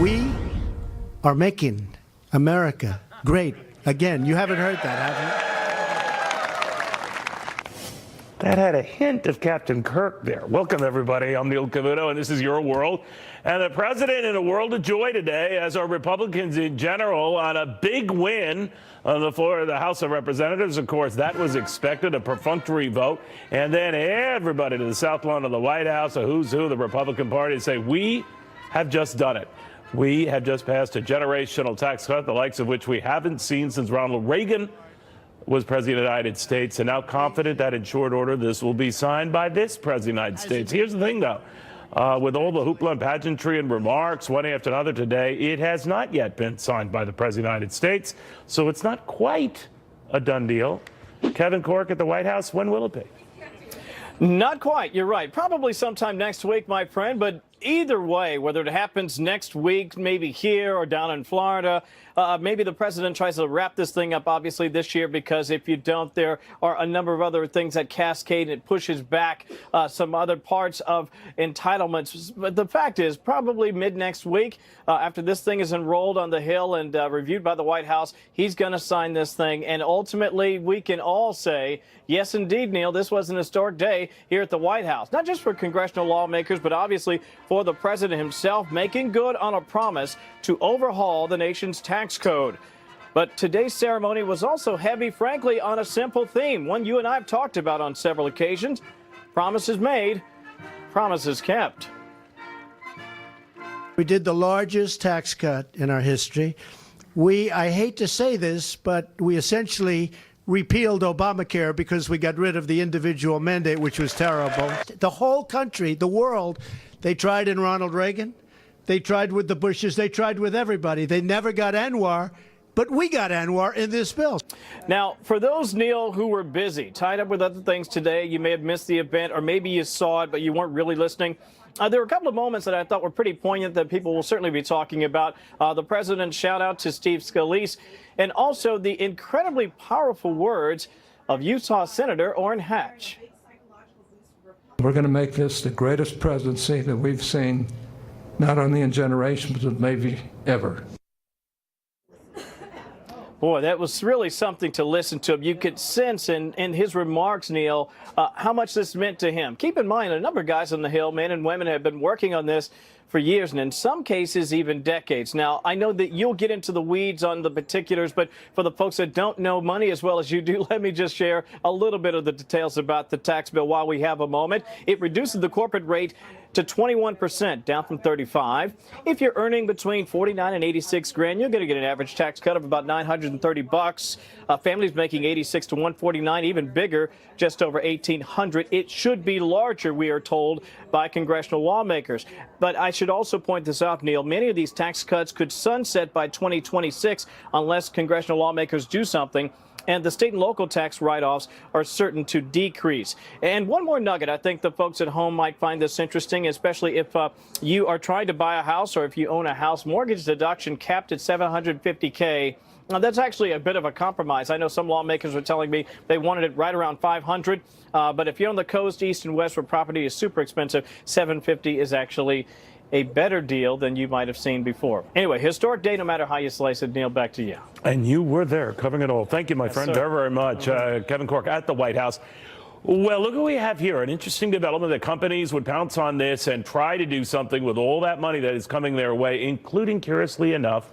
We are making America great again. You haven't heard that, have you? That had a hint of Captain Kirk there. Welcome, everybody. I'm Neil Cavuto, and this is Your World. And the president in a world of joy today, as are Republicans in general, on a big win on the floor of the House of Representatives. Of course, that was expected, a perfunctory vote. And then everybody to the south lawn of the White House, a who's who, the Republican Party, say, we have just done it. We have just passed a generational tax cut, the likes of which we haven't seen since Ronald Reagan was president of the United States, and now confident that in short order this will be signed by this president of the United States. Here's the thing, though. With all the hoopla and pageantry and remarks one after another today, it has not yet been signed by the president of the United States, so it's not quite a done deal. Kevin Corke at the White House, when will it be? Not quite. You're right. Probably sometime next week, my friend, but either way, whether it happens next week, maybe here or down in Florida, maybe the president tries to wrap this thing up, obviously, this year, because if you don't, there are a number of other things that cascade and it pushes back some other parts of entitlements. But the fact is, probably mid next week, after this thing is enrolled on the Hill and reviewed by the White House, he's going to sign this thing. And ultimately, we can all say, yes, indeed, Neil, this was an historic day here at the White House, not just for congressional lawmakers, but obviously for the president himself, making good on a promise to overhaul the nation's tax code. But today's ceremony was also heavy, frankly, on a simple theme, one you and I have talked about on several occasions. Promises made, promises kept. We did the largest tax cut in our history. I hate to say this, but we essentially repealed Obamacare because we got rid of the individual mandate, which was terrible. The whole country, the world, they tried in Ronald Reagan. They tried with the Bushes. They tried with everybody. They never got Anwar, but we got Anwar in this bill. Now, for those, Neil, who were busy, tied up with other things today, you may have missed the event, or maybe you saw it, but you weren't really listening. There were a couple of moments that I thought were pretty poignant that people will certainly be talking about. The president's shout out to Steve Scalise, and also the incredibly powerful words of Utah Senator Orrin Hatch. We're going to make this the greatest presidency that we've seen, not only in generations, but maybe ever. Boy, that was really something to listen to. You could sense in his remarks, Neil, how much this meant to him. Keep in mind, a number of guys on the Hill, men and women, have been working on this for years, and in some cases even decades. Now, I know that you'll get into the weeds on the particulars, but for the folks that don't know money as well as you do, let me just share a little bit of the details about the tax bill while we have a moment. It reduces the corporate rate to 21%, down from 35. If you're earning between 49 and 86 grand, you're going to get an average tax cut of about $930. Families making 86 to 149, even bigger, just over 1,800. It should be larger, we are told, by congressional lawmakers. But I should also point this out, Neil. Many of these tax cuts could sunset by 2026 unless congressional lawmakers do something. And the state and local tax write-offs are certain to decrease. And one more nugget, I think the folks at home might find this interesting, especially if you are trying to buy a house or if you own a house. Mortgage deduction capped at $750K. Now, that's actually a bit of a compromise. I know some lawmakers were telling me they wanted it right around $500. But if you're on the coast, east and west, where property is super expensive, $750 is actually a better deal than you might have seen before. Anyway, historic day, no matter how you slice it. Neil, back to you. And you were there covering it all. Thank you, my friend, very, very much. Kevin Corke at the White House. Well, look what we have here. An interesting development that companies would pounce on this and try to do something with all that money that is coming their way, including, curiously enough,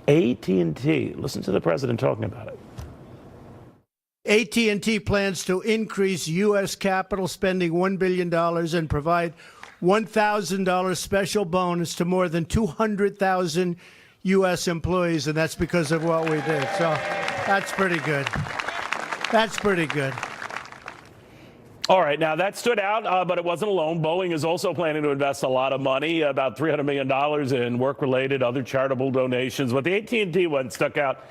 AT&T. Listen to the president talking about it. AT&T plans to increase U.S. capital spending $1 billion and provide $1,000 special bonus to more than 200,000 U.S. employees, and that's because of what we did. So that's pretty good. That's pretty good. All right, now that stood out, but it wasn't alone. Boeing is also planning to invest a lot of money, about $300 million in work-related, other charitable donations. But the AT&T one stuck out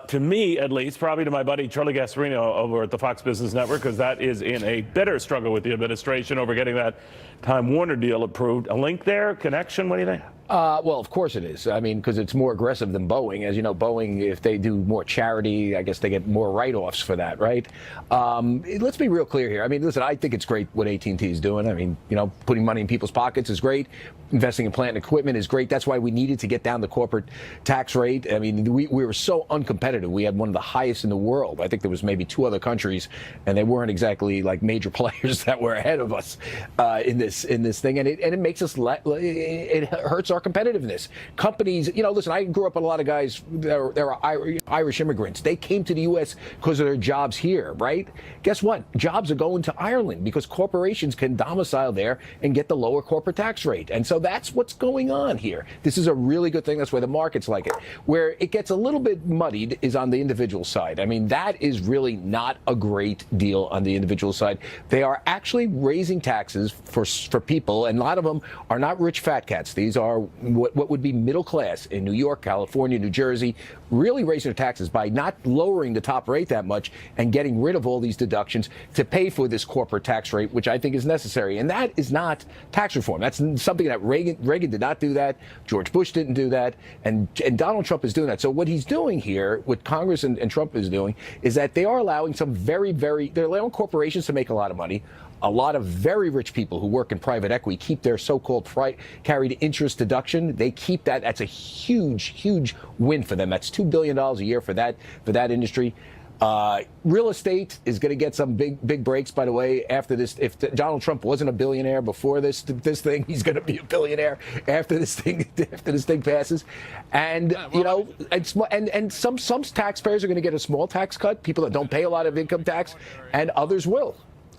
to me, at least, probably to my buddy Charlie Gasparino over at the Fox Business Network, because that is in a bitter struggle with the administration over getting that Time Warner deal approved. A link there, connection, what do you think? Well, of course it is. I mean, because it's more aggressive than Boeing. As you know, Boeing, if they do more charity, I guess they get more write-offs for that, right? Let's be real clear here. I mean, listen, I think it's great what AT&T is doing. I mean, you know, putting money in people's pockets is great. Investing in plant and equipment is great. That's why we needed to get down the corporate tax rate. I mean, we were so uncompetitive. We had one of the highest in the world. I think there was maybe 2 other countries, and they weren't exactly like major players that were ahead of us in this thing. And it makes us it hurts our competitiveness. Companies, you know, listen, I grew up with a lot of guys that are Irish immigrants. They came to the U.S. because of their jobs here, right? Guess what? Jobs are going to Ireland because corporations can domicile there and get the lower corporate tax rate. And so that's what's going on here. This is a really good thing. That's why the markets like it. Where it gets a little bit muddied is on the individual side. I mean, that is really not a great deal on the individual side. They are actually raising taxes for people, and a lot of them are not rich fat cats. These are what would be middle class in New York, California, New Jersey, really raising their taxes by not lowering the top rate that much and getting rid of all these deductions to pay for this corporate tax rate, which I think is necessary. And that is not tax reform. That's something that Reagan did not do that. George Bush didn't do that. And Donald Trump is doing that. So what he's doing here, what Congress and Trump is doing, is that they are allowing they're allowing corporations to make a lot of money. A lot of very rich people who work in private equity keep their so-called carried interest deduction. They keep that. That's a huge, huge win for them. That's $2 billion a year for that industry. Real estate is going to get some big breaks, by the way, after this. If Donald Trump wasn't a billionaire before this thing, he's going to be a billionaire after this thing passes. And you know, and some taxpayers are going to get a small tax cut. People that don't pay a lot of income tax, and others will.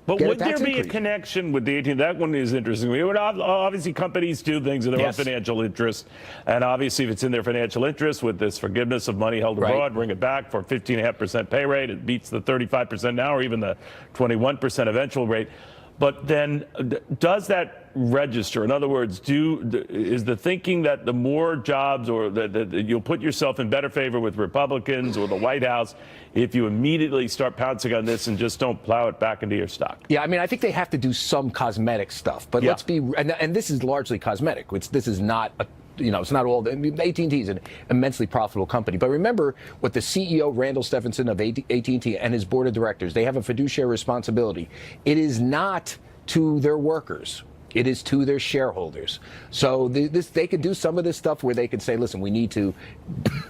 But would there be a connection with the 18? That one is interesting. We would obviously companies do things in their own financial interest, and obviously if it's in their financial interest with this forgiveness of money held abroad, bring it back for 15.5% pay rate. It beats the 35% now, or even the 21% eventual rate. But then, does that register? In other words, is the thinking that the more jobs, or that you'll put yourself in better favor with Republicans or the White House if you immediately start pouncing on this and just don't plow it back into your stock? Yeah, I mean, I think they have to do some cosmetic stuff, but let's be, and this is largely cosmetic. This is not a. You know, it's not all. AT&T is an immensely profitable company. But remember what the CEO, Randall Stephenson of AT&T, and his board of directors, they have a fiduciary responsibility. It is not to their workers. It is to their shareholders. So they could do some of this stuff where they could say, listen, we need to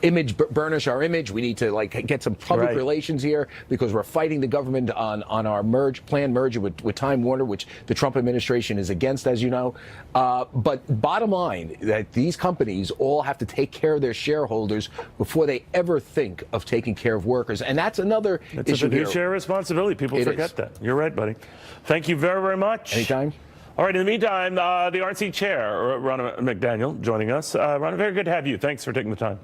burnish our image. We need to like get some public relations here because we're fighting the government on our planned merger with Time Warner, which the Trump administration is against, as you know. But bottom line, that these companies all have to take care of their shareholders before they ever think of taking care of workers. And that's another issue. It's a fiduciary responsibility. People forget that. You're right, buddy. Thank you very, very much. Anytime. All right, in the meantime, the RNC chair, Ronna McDaniel, joining us. Ronna, very good to have you. Thanks for taking the time.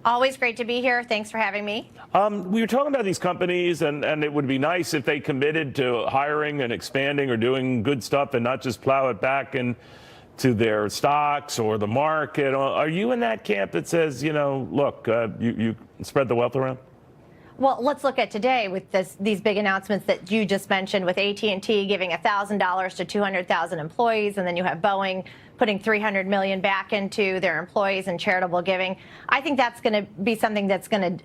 Always great to be here. Thanks for having me. We were talking about these companies, and it would be nice if they committed to hiring and expanding or doing good stuff and not just plow it back into their stocks or the market. Are you in that camp that says, you know, look, you spread the wealth around? Well, let's look at today with these big announcements that you just mentioned, with AT&T giving $1,000 to 200,000 employees, and then you have Boeing putting $300 million back into their employees in charitable giving. I think that's going to be something that's going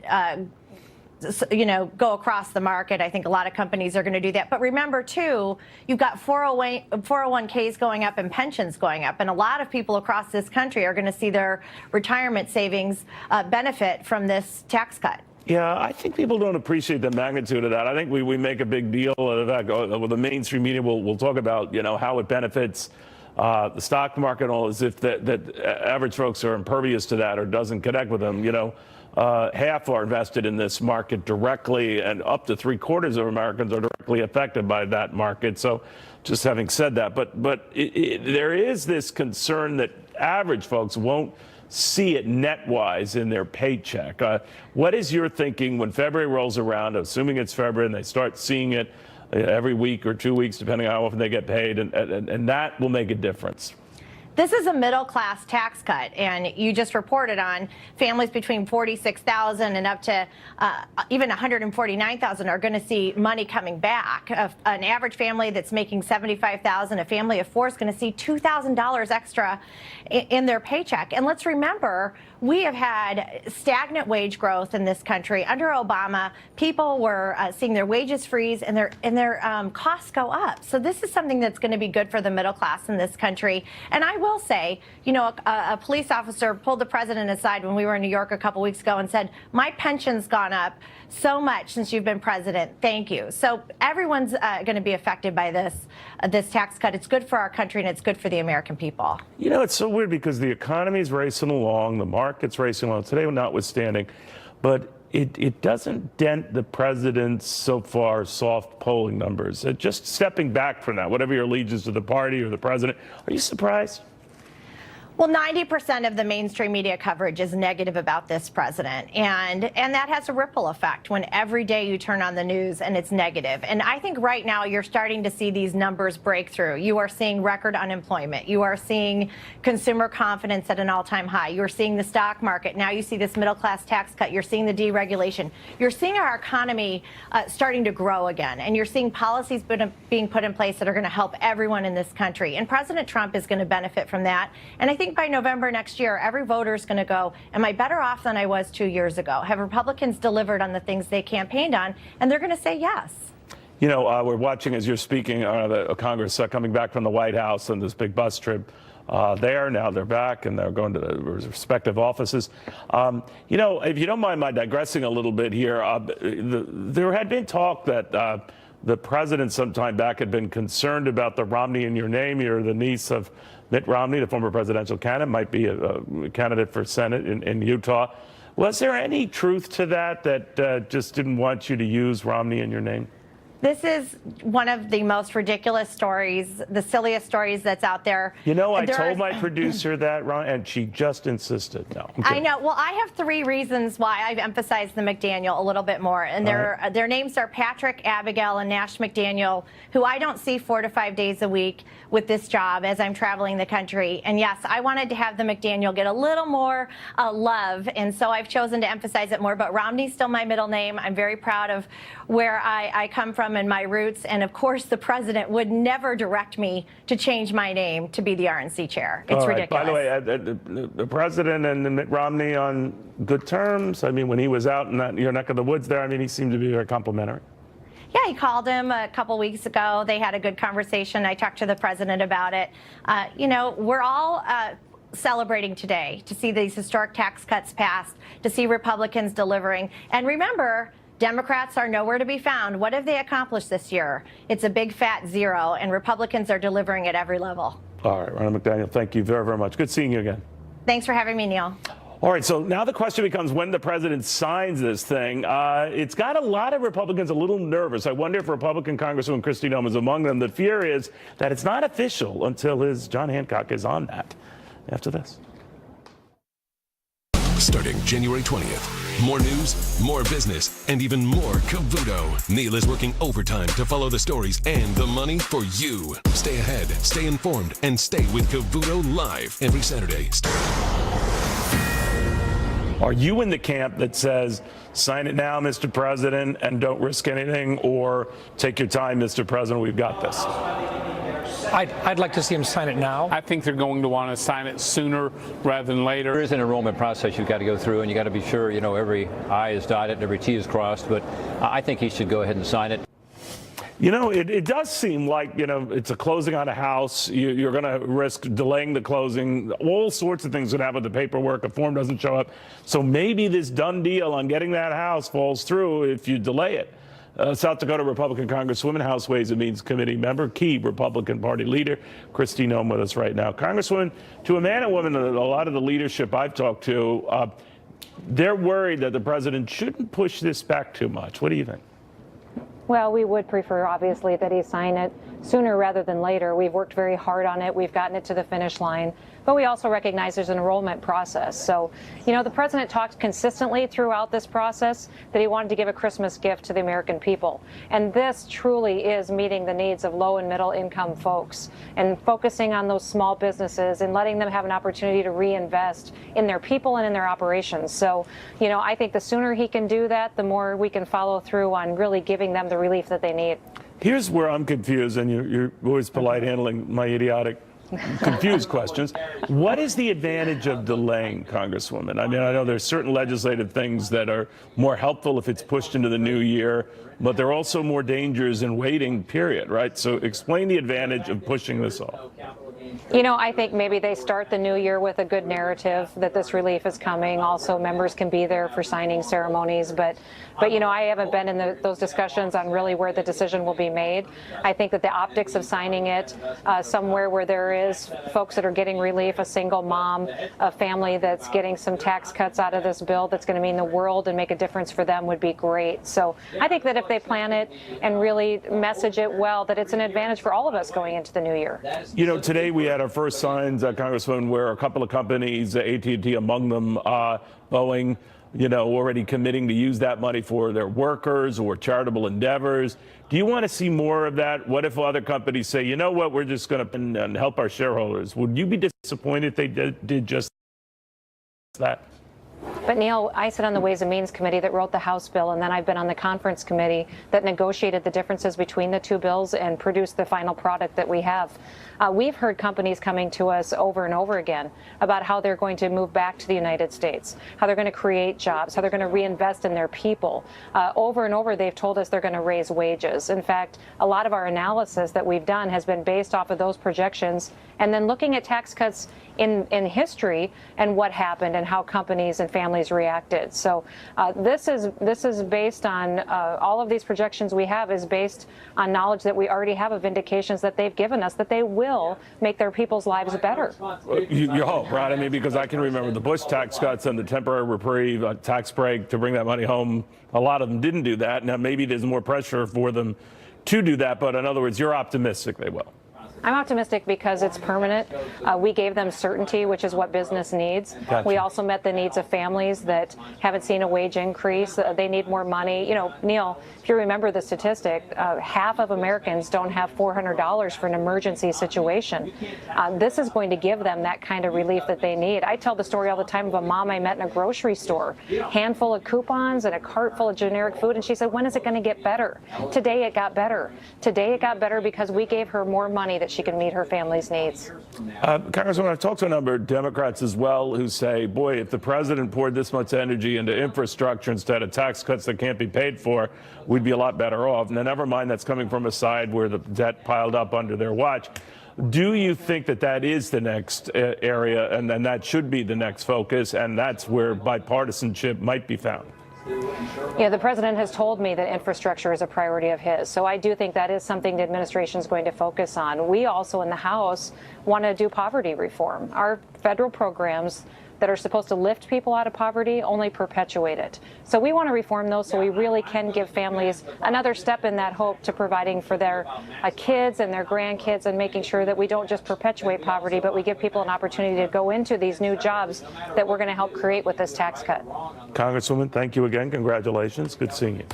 to go across the market. I think a lot of companies are going to do that. But remember, too, you've got 401ks going up and pensions going up. And a lot of people across this country are going to see their retirement savings benefit from this tax cut. Yeah, I think people don't appreciate the magnitude of that. I think we make a big deal of that. Well, the mainstream media will talk about, you know, how it benefits the stock market and all, as if that average folks are impervious to that or doesn't connect with them. You know, half are invested in this market directly, and up to 3/4 of Americans are directly affected by that market. So just having said that, but there is this concern that average folks won't see it net-wise in their paycheck. What is your thinking when February rolls around, assuming it's February, and they start seeing it every week or 2 weeks, depending on how often they get paid, and that will make a difference? This is a middle-class tax cut, and you just reported on families between $46,000 and up to even $149,000 are going to see money coming back. An average family that's making $75,000, a family of four, is going to see $2,000 extra in their paycheck. And let's remember, we have had stagnant wage growth in this country. Under Obama, people were seeing their wages freeze and their costs go up. So this is something that's going to be good for the middle class in this country. And I will say, you know, a police officer pulled the president aside when we were in New York a couple weeks ago and said, my pension's gone up so much since you've been president. Thank you. So everyone's going to be affected by this tax cut. It's good for our country and it's good for the American people. You know, it's so weird because the economy's racing along, the market's racing along, today notwithstanding, but it doesn't dent the president's so far soft polling numbers. Just stepping back from that, whatever your allegiance to the party or the president, are you surprised? Well, 90% of the mainstream media coverage is negative about this president, and that has a ripple effect when every day you turn on the news and it's negative. And I think right now you're starting to see these numbers break through. You are seeing record unemployment. You are seeing consumer confidence at an all-time high. You're seeing the stock market. Now you see this middle-class tax cut. You're seeing the deregulation. You're seeing our economy starting to grow again, and you're seeing policies being put in place that are going to help everyone in this country. And President Trump is going to benefit from that. And I think by November next year, every voter is going to go, am I better off than I was 2 years ago? Have Republicans delivered on the things they campaigned on? And they're going to say yes. You know, we're watching as you're speaking, the Congress coming back from the White House on this big bus trip there. Now they're back and they're going to the respective offices. You know, if you don't mind my digressing a little bit here, there had been talk that the president sometime back had been concerned about the Romney in your name. You're the niece of Mitt Romney, the former presidential candidate, might be a candidate for Senate in Utah. Was there any truth to that just didn't want you to use Romney in your name? This is one of the most ridiculous stories, the silliest stories that's out there. You know, I told my producer that, Ron, and she just insisted. No, I know. Well, I have three reasons why I've emphasized the McDaniel a little bit more. And their names are Patrick, Abigail, and Nash McDaniel, who I don't see 4 to 5 days a week with this job as I'm traveling the country. And yes, I wanted to have the McDaniel get a little more love, and so I've chosen to emphasize it more. But Romney's still my middle name. I'm very proud of where I come from and my roots. And of course, the president would never direct me to change my name to be the RNC chair. It's ridiculous. By the way, the president and Mitt Romney on good terms. I mean, when he was out in your neck of the woods there, I mean, he seemed to be very complimentary. Yeah, he called him a couple weeks ago. They had a good conversation. I talked to the president about it. You know, we're all celebrating today to see these historic tax cuts passed, to see Republicans delivering. And remember, Democrats are nowhere to be found. What have they accomplished this year? It's a big fat zero, and Republicans are delivering at every level. All right, Ronna McDaniel, thank you very, very much. Good seeing you again. Thanks for having me, Neil. All right, so now the question becomes when the president signs this thing. It's got a lot of Republicans a little nervous. I wonder if Republican Congresswoman Kristi Noem is among them. The fear is that it's not official until John Hancock is on that. After this. Starting January 20th. More news, more business, and even more Cavuto. Neil is working overtime to follow the stories and the money for you. Stay ahead, stay informed, and stay with Cavuto live every Saturday. Are you in the camp that says, sign it now, Mr. President, and don't risk anything, or take your time, Mr. President, we've got this? I'd like to see him sign it now. I think they're going to want to sign it sooner rather than later. There is an enrollment process you've got to go through, and you got to be sure, you know, every I is dotted and every T is crossed, but I think he should go ahead and sign it. You know, it does seem like, you know, it's a closing on a house. You're going to risk delaying the closing. All sorts of things would happen with the paperwork. A form doesn't show up. So maybe this done deal on getting that house falls through if you delay it. South Dakota Republican Congresswoman, House Ways and Means Committee member, key Republican Party leader, Kristi Noem with us right now. Congresswoman, to a man and woman, a lot of the leadership I've talked to, they're worried that the president shouldn't push this back too much. What do you think? Well, we would prefer, obviously, that he sign it sooner rather than later. We've worked very hard on it. We've gotten it to the finish line. But we also recognize there's an enrollment process. So, you know, the president talked consistently throughout this process that he wanted to give a Christmas gift to the American people. And this truly is meeting the needs of low and middle income folks and focusing on those small businesses and letting them have an opportunity to reinvest in their people and in their operations. So, you know, I think the sooner he can do that, the more we can follow through on really giving them the relief that they need. Here's where I'm confused, and you're always polite handling my idiotic confused questions. What is the advantage of delaying, Congresswoman? I mean, I know there's certain legislative things that are more helpful if it's pushed into the new year, but there are also more dangers in waiting, period, right? So explain the advantage of pushing this off. You know, I think maybe they start the new year with a good narrative that this relief is coming. Also, members can be there for signing ceremonies. But you know, I haven't been in those discussions on really where the decision will be made. I think that the optics of signing it somewhere where there is folks that are getting relief, a single mom, a family that's getting some tax cuts out of this bill that's going to mean the world and make a difference for them would be great. So I think that if they plan it and really message it well, that it's an advantage for all of us going into the new year. You know, today we had our first signs, Congresswoman, where a couple of companies, AT&T among them, Boeing, you know, already committing to use that money for their workers or charitable endeavors. Do you want to see more of that? What if other companies say, you know what, we're just going to help our shareholders? Would you be disappointed if they did just that? But Neil, I sit on the Ways and Means Committee that wrote the House bill, and then I've been on the conference committee that negotiated the differences between the two bills and produced the final product that we have. We've heard companies coming to us over and over again about how they're going to move back to the United States, how they're going to create jobs, how they're going to reinvest in their people. Over and over, they've told us they're going to raise wages. In fact, a lot of our analysis that we've done has been based off of those projections and then looking at tax cuts in history and what happened and how companies and families reacted. So this is based on all of these projections we have is based on knowledge that we already have of indications that they've given us that they will make their people's lives better. You hope, right? I mean, because I can remember the Bush tax cuts and the temporary reprieve, tax break to bring that money home. A lot of them didn't do that. Now, maybe there's more pressure for them to do that. But in other words, you're optimistic they will. I'm optimistic because it's permanent. We gave them certainty, which is what business needs. Gotcha. We also met the needs of families that haven't seen a wage increase. They need more money. You know, Neil, if you remember the statistic, half of Americans don't have $400 for an emergency situation. This is going to give them that kind of relief that they need. I tell the story all the time of a mom I met in a grocery store, handful of coupons and a cart full of generic food, and she said, when is it going to get better? Today it got better. Today it got better because we gave her more money that she can meet her family's needs. Congresswoman, I've talked to a number of Democrats as well who say, boy, if the president poured this much energy into infrastructure instead of tax cuts that can't be paid for, we'd be a lot better off. Now, never mind that's coming from a side where the debt piled up under their watch. Do you think that that is the next area and then that should be the next focus and that's where bipartisanship might be found? Yeah, the president has told me that infrastructure is a priority of his. So I do think that is something the administration is going to focus on. We also in the House want to do poverty reform. Our federal programs that are supposed to lift people out of poverty only perpetuate it. So we want to reform those so we really can give families another step in that hope to providing for their kids and their grandkids and making sure that we don't just perpetuate poverty, but we give people an opportunity to go into these new jobs that we're going to help create with this tax cut. Congresswoman, thank you again. Congratulations. Good seeing you.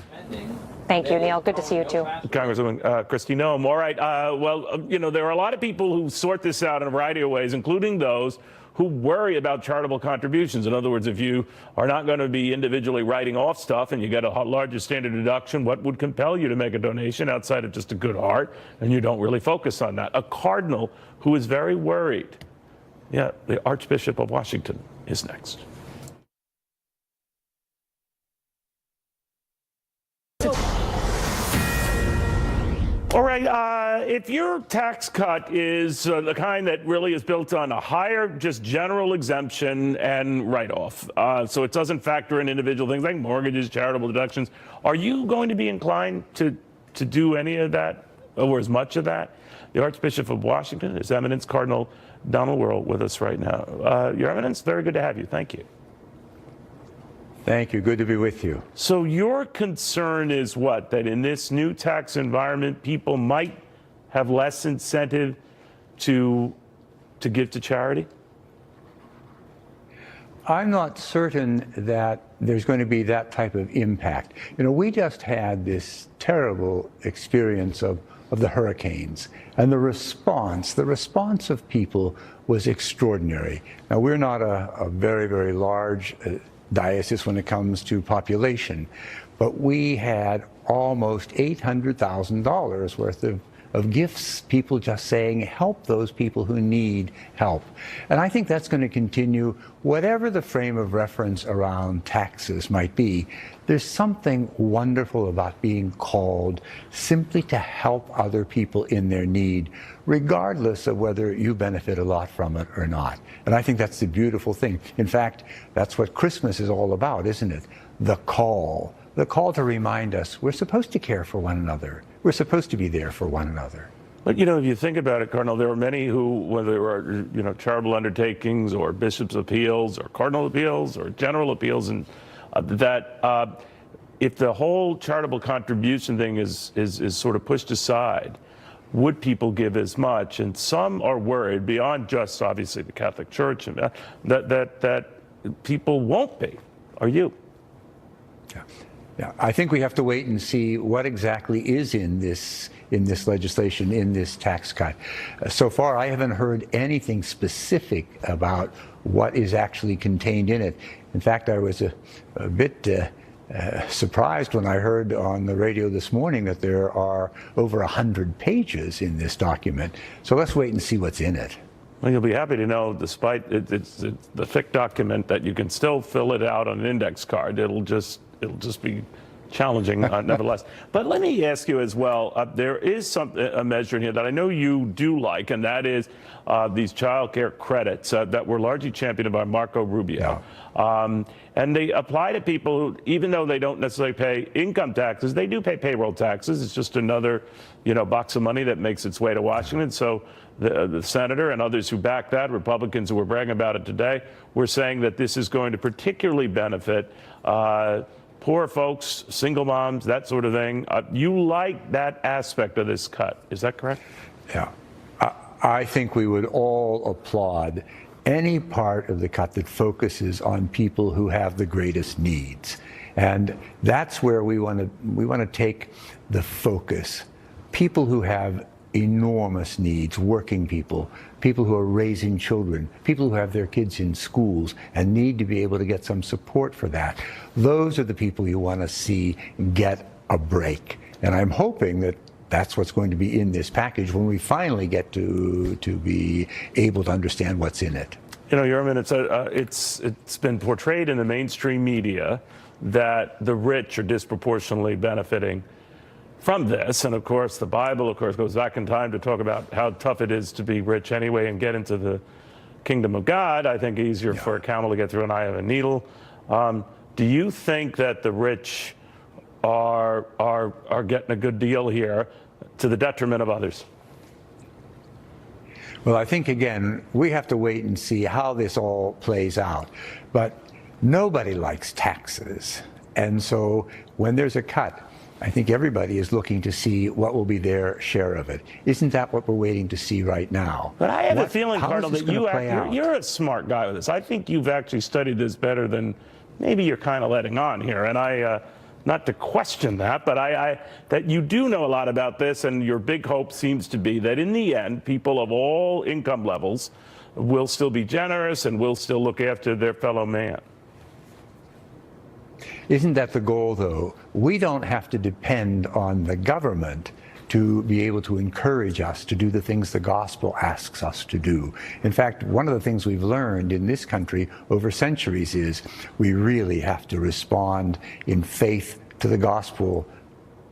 Thank you, Neil. Good to see you, too. Congresswoman Kristi Noem. All right. Well, you know, there are a lot of people who sort this out in a variety of ways, including those who worry about charitable contributions. In other words, if you are not going to be individually writing off stuff and you get a larger standard deduction, what would compel you to make a donation outside of just a good heart? And you don't really focus on that. A cardinal who is very worried. Yeah, the Archbishop of Washington is next. All right, if your tax cut is the kind that really is built on a higher just general exemption and write-off, so it doesn't factor in individual things like mortgages, charitable deductions, are you going to be inclined to do any of that or as much of that? The Archbishop of Washington, His Eminence Cardinal Donald Wuerl with us right now. Your Eminence, very good to have you. Thank you. Thank you. Good to be with you. So your concern is what? That in this new tax environment, people might have less incentive to give to charity? I'm not certain that there's going to be that type of impact. You know, we just had this terrible experience of the hurricanes, and the response of people was extraordinary. Now, we're not a very, very large diocese when it comes to population, but we had almost $800,000 worth of gifts, people just saying, help those people who need help. And I think that's going to continue, whatever the frame of reference around taxes might be. There's something wonderful about being called simply to help other people in their need, regardless of whether you benefit a lot from it or not. And I think that's the beautiful thing. In fact, that's what Christmas is all about, isn't it? The call to remind us we're supposed to care for one another. We're supposed to be there for one another. But, you know, if you think about it, Cardinal, there are many who, whether they were, you know, charitable undertakings or bishops' appeals or cardinal appeals or general appeals, and if the whole charitable contribution thing is sort of pushed aside, would people give as much? And some are worried, beyond just obviously the Catholic Church, and that people won't be. Are you? Yeah, I think we have to wait and see what exactly is in this legislation, in this tax cut. So far, I haven't heard anything specific about what is actually contained in it. In fact, I was a bit surprised when I heard on the radio this morning that there are over 100 pages in this document. So let's wait and see what's in it. Well, you'll be happy to know, despite it's the thick document, that you can still fill it out on an index card. It'll just be challenging, nevertheless. But let me ask you as well, there is a measure in here that I know you do like, and that is these child care credits that were largely championed by Marco Rubio. Yeah. And they apply to people who, even though they don't necessarily pay income taxes, they do pay payroll taxes. It's just another, you know, box of money that makes its way to Washington. So the senator and others who back that, Republicans who were bragging about it today, were saying that this is going to particularly benefit poor folks, single moms, that sort of thing. You like that aspect of this cut. Is that correct? Yeah. I think we would all applaud any part of the cut that focuses on people who have the greatest needs. And that's where we want to take the focus. People who have enormous needs, working people, people who are raising children, people who have their kids in schools and need to be able to get some support for that. Those are the people you want to see get a break. And I'm hoping that that's what's going to be in this package when we finally get to be able to understand what's in it. You know, Yerman, it's been portrayed in the mainstream media that the rich are disproportionately benefiting from this. And of course, the Bible, of course, goes back in time to talk about how tough it is to be rich anyway and get into the kingdom of God. I think easier for a camel to get through an eye of a needle. Do you think that the rich are getting a good deal here to the detriment of others? Well, I think, again, we have to wait and see how this all plays out. But nobody likes taxes. And so when there's a cut, I think everybody is looking to see what will be their share of it. Isn't that what we're waiting to see right now? But I have a feeling, Cardinal, that you're a smart guy with this. I think you've actually studied this better than maybe you're kind of letting on here. And I, not to question that, but that you do know a lot about this, and your big hope seems to be that in the end, people of all income levels will still be generous and will still look after their fellow man. Isn't that the goal, though? We don't have to depend on the government to be able to encourage us to do the things the gospel asks us to do. In fact, one of the things we've learned in this country over centuries is we really have to respond in faith to the gospel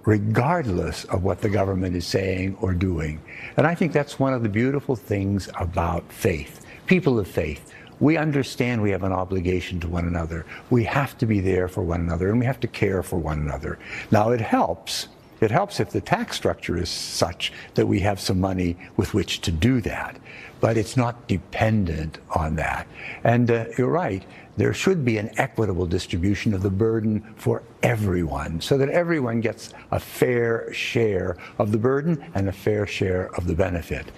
regardless of what the government is saying or doing. And I think that's one of the beautiful things about faith. People of faith, we understand we have an obligation to one another. We have to be there for one another, and we have to care for one another. Now, it helps It helps if the tax structure is such that we have some money with which to do that. But it's not dependent on that. And you're right, there should be an equitable distribution of the burden for everyone so that everyone gets a fair share of the burden and a fair share of the benefit.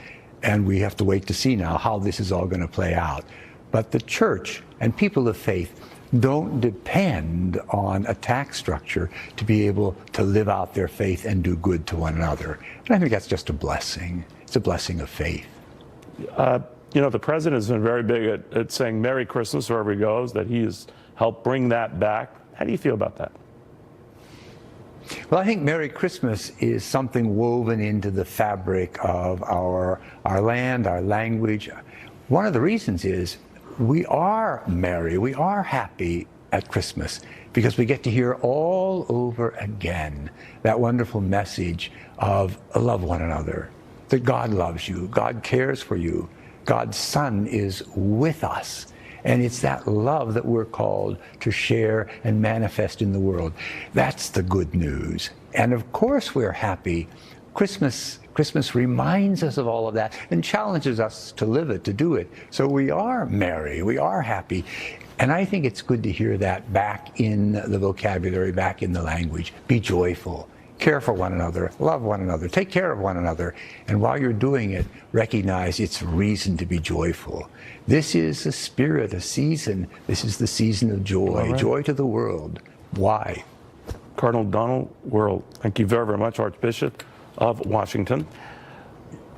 And we have to wait to see now how this is all going to play out. But the church and people of faith don't depend on a tax structure to be able to live out their faith and do good to one another. And I think that's just a blessing. It's a blessing of faith. You know, the president has been very big at saying Merry Christmas wherever he goes, that he has helped bring that back. How do you feel about that? Well, I think Merry Christmas is something woven into the fabric of our land, our language. One of the reasons is we are merry, we are happy at Christmas because we get to hear all over again that wonderful message of love one another, that God loves you, God cares for you, God's Son is with us. And it's that love that we're called to share and manifest in the world. That's the good news. And of course we're happy. Christmas reminds us of all of that and challenges us to live it, to do it. So we are merry, we are happy. And I think it's good to hear that back in the vocabulary, back in the language. Be joyful, care for one another, love one another, take care of one another. And while you're doing it, recognize it's reason to be joyful. This is a spirit, a season. This is the season of joy, right. Joy to the world. Why? Cardinal Donald Wuerl, thank you very, very much, Archbishop of Washington.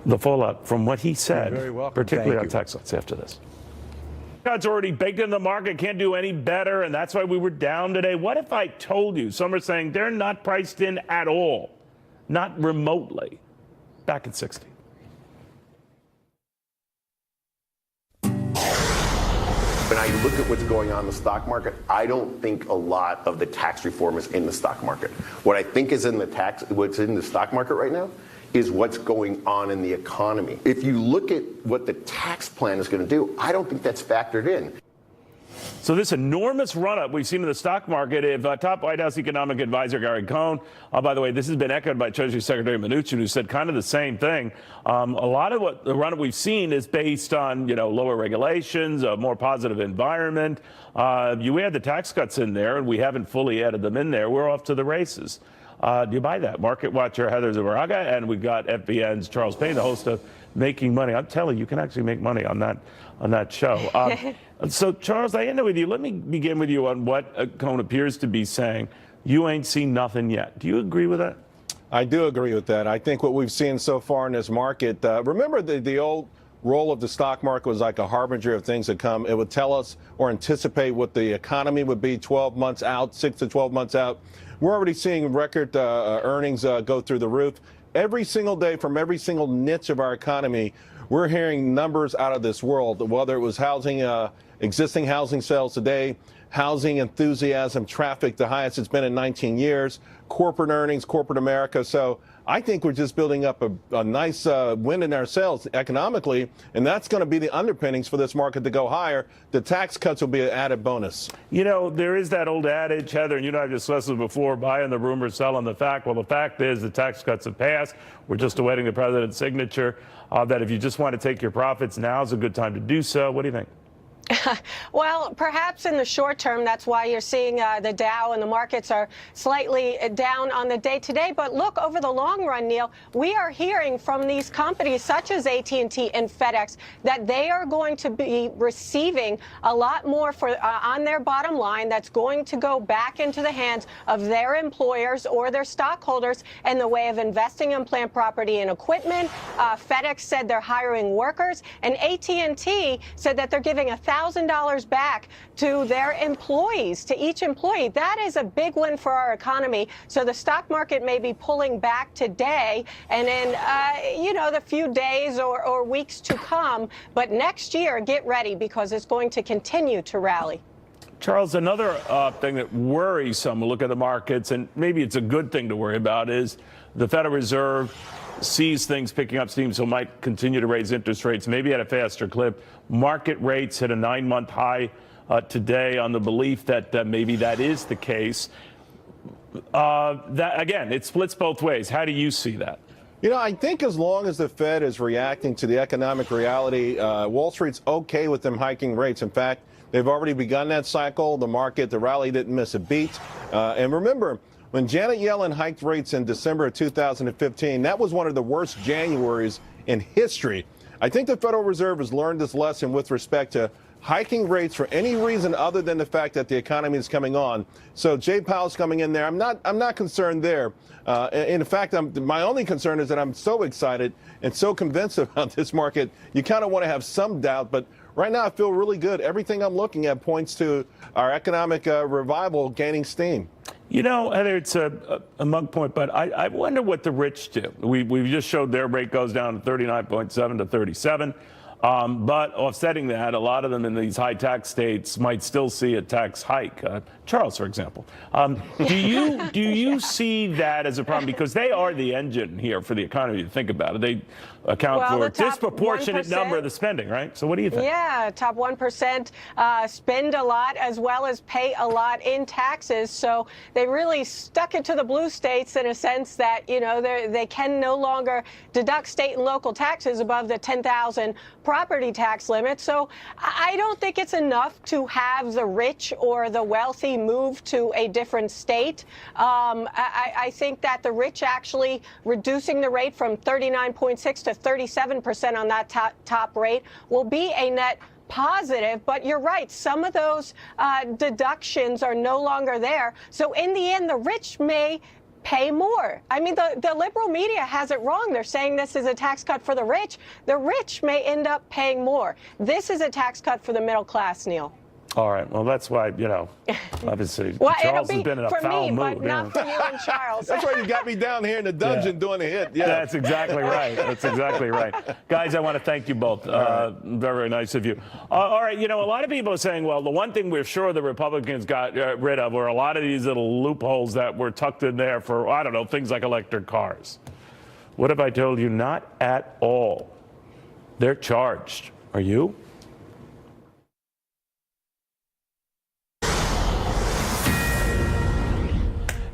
The fallout from what he said, particularly on tax cuts after this. God's already baked in the market, can't do any better, and that's why we were down today. What if I told you, some are saying they're not priced in at all, not remotely, back at 60? When I look at what's going on in the stock market, I don't think a lot of the tax reform is in the stock market. What I think is what's in the stock market right now is what's going on in the economy. If you look at what the tax plan is going to do, I don't think that's factored in. So this enormous run-up we've seen in the stock market, if top White House economic advisor Gary Cohn, by the way, this has been echoed by Treasury Secretary Mnuchin, who said kind of the same thing. A lot of what the run-up we've seen is based on, lower regulations, a more positive environment. You had the tax cuts in there, and we haven't fully added them in there. We're off to the races. Do you buy that? Market watcher Heather Zaraga, and we've got FBN's Charles Payne, the host of Making Money. I'm telling you, you can actually make money on that show. So, Charles, I end with you. Let me begin with you on what Cohn appears to be saying. You ain't seen nothing yet. Do you agree with that? I do agree with that. I think what we've seen so far in this market, remember the old role of the stock market was like a harbinger of things to come. It would tell us or anticipate what the economy would be 12 months out, 6 to 12 months out. We're already seeing record earnings go through the roof. Every single day from every single niche of our economy, we're hearing numbers out of this world, whether it was housing, existing housing sales today, housing enthusiasm, traffic, the highest it's been in 19 years, corporate earnings, corporate America. So I think we're just building up a nice wind in our sails economically, and that's going to be the underpinnings for this market to go higher. The tax cuts will be an added bonus. There is that old adage, Heather, and I've discussed this before, buying the rumor, selling the fact. Well, the fact is the tax cuts have passed. We're just awaiting the president's signature. That if you just want to take your profits, now is a good time to do so. What do you think? Well, perhaps in the short term, that's why you're seeing the Dow and the markets are slightly down on the day today. But look, over the long run, Neil, we are hearing from these companies such as AT&T and FedEx that they are going to be receiving a lot more on their bottom line that's going to go back into the hands of their employers or their stockholders in the way of investing in plant property and equipment. FedEx said they're hiring workers, and AT&T said that they're giving $1,000 back to their employees, to each employee. That is a big win for our economy. So the stock market may be pulling back today and in, the few days or weeks to come. But next year, get ready because it's going to continue to rally. Charles, another thing that worries some, look at the markets, and maybe it's a good thing to worry about, is the Federal Reserve sees things picking up steam, so might continue to raise interest rates, maybe at a faster clip. Market rates hit a 9-month high today on the belief that maybe that is the case. That again, it splits both ways. How do you see that? You know, I think as long as the Fed is reacting to the economic reality, Wall Street's okay with them hiking rates. In fact, they've already begun that cycle. The market, the rally didn't miss a beat. And remember, when Janet Yellen hiked rates in December of 2015, that was one of the worst Januaries in history. I think the Federal Reserve has learned this lesson with respect to hiking rates for any reason other than the fact that the economy is coming on. So Jay Powell's coming in there. I'm not concerned there. In fact, my only concern is that I'm so excited and so convinced about this market. You kind of want to have some doubt, but right now I feel really good. Everything I'm looking at points to our economic revival gaining steam. You know, Heather, it's a mug point, but I wonder what the rich do. We just showed their rate goes down to 39.7 to 37. But offsetting that, a lot of them in these high tax states might still see a tax hike. Charles, for example. Do you see that as a problem? Because they are the engine here for the economy, to think about it. They account for a disproportionate 1%. number of the spending, right? So what do you think? Yeah, top 1% spend a lot as well as pay a lot in taxes. So they really stuck it to the blue states in a sense that, you know, they can no longer deduct state and local taxes above the 10,000 property tax limit. So I don't think it's enough to have the rich or the wealthy move to a different state. I think that the rich actually reducing the rate from 39.6 to 37% on that top rate will be a net positive, but you're right, some of those deductions are no longer there. So in the end, the rich may pay more. I mean, the liberal media has it wrong. They're saying this is a tax cut for the rich. The rich may end up paying more. This is a tax cut for the middle class, Neil. All right. Well, that's why, you know, obviously, well, Charles has been in a foul mood. But not for you and Charles. That's why you got me down here in the dungeon doing a hit. Yeah, that's exactly right. That's exactly right. Guys, I want to thank you both. Very, very nice of you. All right. You know, a lot of people are saying, well, the one thing we're sure the Republicans got rid of were a lot of these little loopholes that were tucked in there for, I don't know, things like electric cars. What have I told you? Not at all. They're charged. Are you?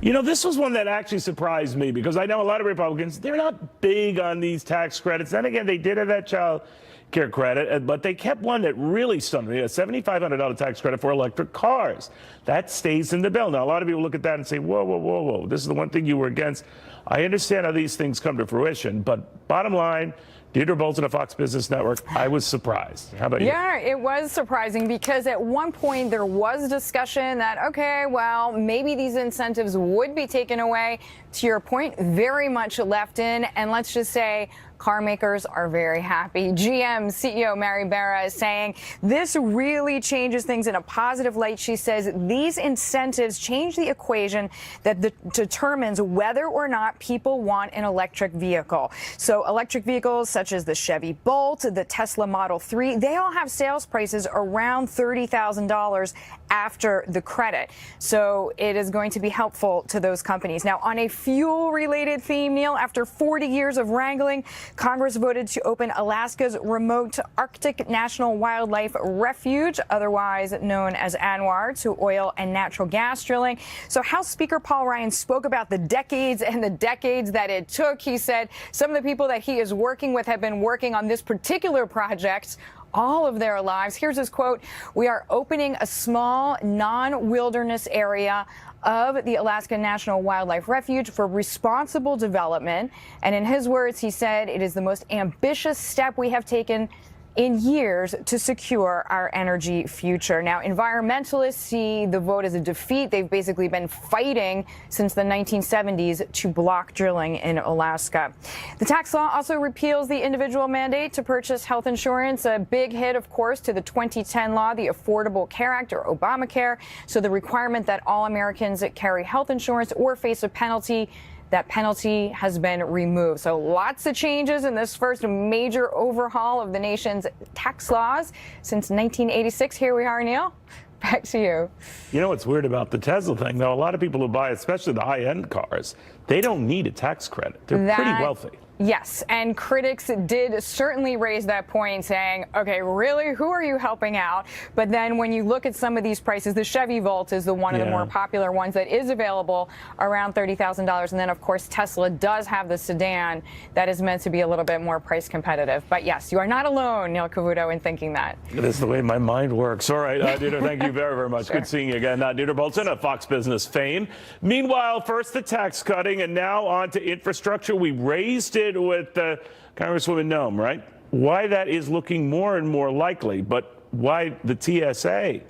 You know, this was one that actually surprised me because I know a lot of Republicans, they're not big on these tax credits. Then again, they did have that child care credit, but they kept one that really stunned me, a $7,500 tax credit for electric cars. That stays in the bill. Now, a lot of people look at that and say, whoa, whoa, whoa, whoa, this is the one thing you were against. I understand how these things come to fruition, but bottom line, Deirdre Bolton of Fox Business Network, I was surprised. How about you? Yeah, it was surprising because at one point there was discussion that, okay, well, maybe these incentives would be taken away. To your point, very much left in. And let's just say car makers are very happy. GM CEO Mary Barra is saying this really changes things in a positive light. She says these incentives change the equation that determines whether or not people want an electric vehicle. So electric vehicles such as the Chevy Bolt, the Tesla Model 3, they all have sales prices around $30,000 after the credit. So it is going to be helpful to those companies. Now, on a fuel-related theme, Neil, after 40 years of wrangling, Congress voted to open Alaska's remote Arctic National Wildlife Refuge, otherwise known as ANWR, to oil and natural gas drilling. So House Speaker Paul Ryan spoke about the decades and the decades that it took. He said some of the people that he is working with have been working on this particular project all of their lives. Here's his quote: "We are opening a small non-wilderness area of the Alaska National Wildlife Refuge for responsible development." And in his words, he said, "It is the most ambitious step we have taken in years to secure our energy future." Now, environmentalists see the vote as a defeat. They've basically been fighting since the 1970s to block drilling in Alaska. The tax law also repeals the individual mandate to purchase health insurance, a big hit, of course, to the 2010 law, the Affordable Care Act, or Obamacare. So the requirement that all Americans carry health insurance or face a penalty, that penalty has been removed. So lots of changes in this first major overhaul of the nation's tax laws since 1986. Here we are, Neil. Back to you. You know what's weird about the Tesla thing, though? A lot of people who buy, especially the high-end cars, they don't need a tax credit. They're pretty wealthy. Yes, and critics did certainly raise that point, saying, okay, really, who are you helping out? But then when you look at some of these prices, the Chevy Volt is the one of the more popular ones that is available around $30,000. And then, of course, Tesla does have the sedan that is meant to be a little bit more price competitive. But yes, you are not alone, Neil Cavuto, in thinking that. That's the way my mind works. All right, Deirdre, thank you very, very much. Sure. Good seeing you again. Deirdre Bolton of Fox Business fame. Meanwhile, first the tax cutting and now on to infrastructure. We raised it with Congresswoman Noem, right? Why that is looking more and more likely, but why the TSA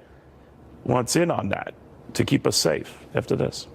wants in on that to keep us safe after this.